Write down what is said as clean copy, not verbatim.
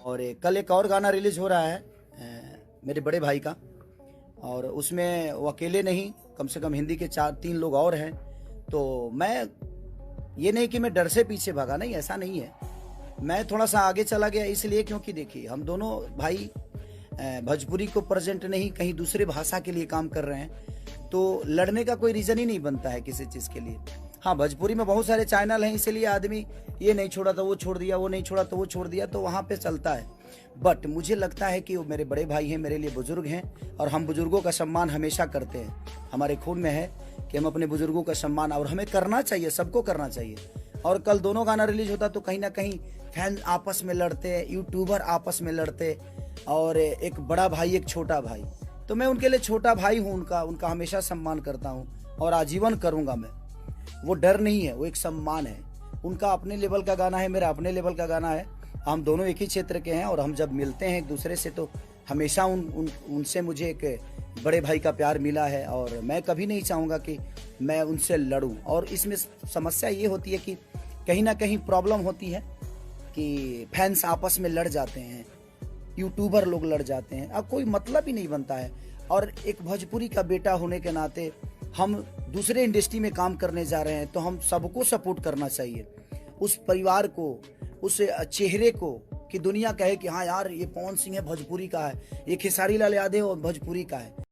और कल एक और गाना रिलीज हो रहा है मेरे बड़े भाई का, और उसमें वो अकेले नहीं, कम से कम हिंदी के 4-3 लोग और हैं। तो मैं ये नहीं कि मैं डर से पीछे भागा, नहीं, ऐसा नहीं है। मैं थोड़ा सा आगे चला गया इसलिए क्योंकि देखिए हम दोनों भाई भोजपुरी को प्रेजेंट नहीं, कहीं दूसरे भाषा के लिए काम कर रहे हैं, तो लड़ने का कोई रीज़न ही नहीं बनता है किसी चीज़ के लिए। हाँ, भोजपुरी में बहुत सारे चैनल हैं, इसलिए आदमी ये नहीं छोड़ा तो वो छोड़ दिया, वो नहीं छोड़ा तो वो छोड़ दिया, तो वहाँ पे चलता है। बट मुझे लगता है कि वो मेरे बड़े भाई हैं, मेरे लिए बुजुर्ग हैं, और हम बुजुर्गों का सम्मान हमेशा करते हैं। हमारे खून में है कि हम अपने बुजुर्गों का सम्मान, और हमें करना चाहिए, सबको करना चाहिए। और कल दोनों गाना रिलीज होता तो कहीं ना कहीं फैन आपस में लड़ते, यूट्यूबर आपस में लड़ते, और एक बड़ा भाई एक छोटा भाई, तो मैं उनके लिए छोटा भाई हूँ, उनका हमेशा सम्मान करता हूँ और आजीवन करूँगा मैं। वो डर नहीं है, वो एक सम्मान है। उनका अपने लेवल का गाना है, मेरा अपने लेवल का गाना है, हम दोनों एक ही क्षेत्र के हैं, और हम जब मिलते हैं एक दूसरे से तो हमेशा उनसे मुझे एक बड़े भाई का प्यार मिला है, और मैं कभी नहीं चाहूँगा कि मैं उनसे लड़ूं। और इसमें समस्या ये होती है कि कहीं ना कहीं प्रॉब्लम होती है कि फैंस आपस में लड़ जाते हैं, यूट्यूबर लोग लड़ जाते हैं, अब कोई मतलब ही नहीं बनता है। और एक भोजपुरी का बेटा होने के नाते हम दूसरे इंडस्ट्री में काम करने जा रहे हैं, तो हम सबको सपोर्ट करना चाहिए, उस परिवार को, उस चेहरे को, कि दुनिया कहे कि हाँ यार ये पवन सिंह है, भोजपुरी का है, ये खेसारी लाल यादव भोजपुरी का है।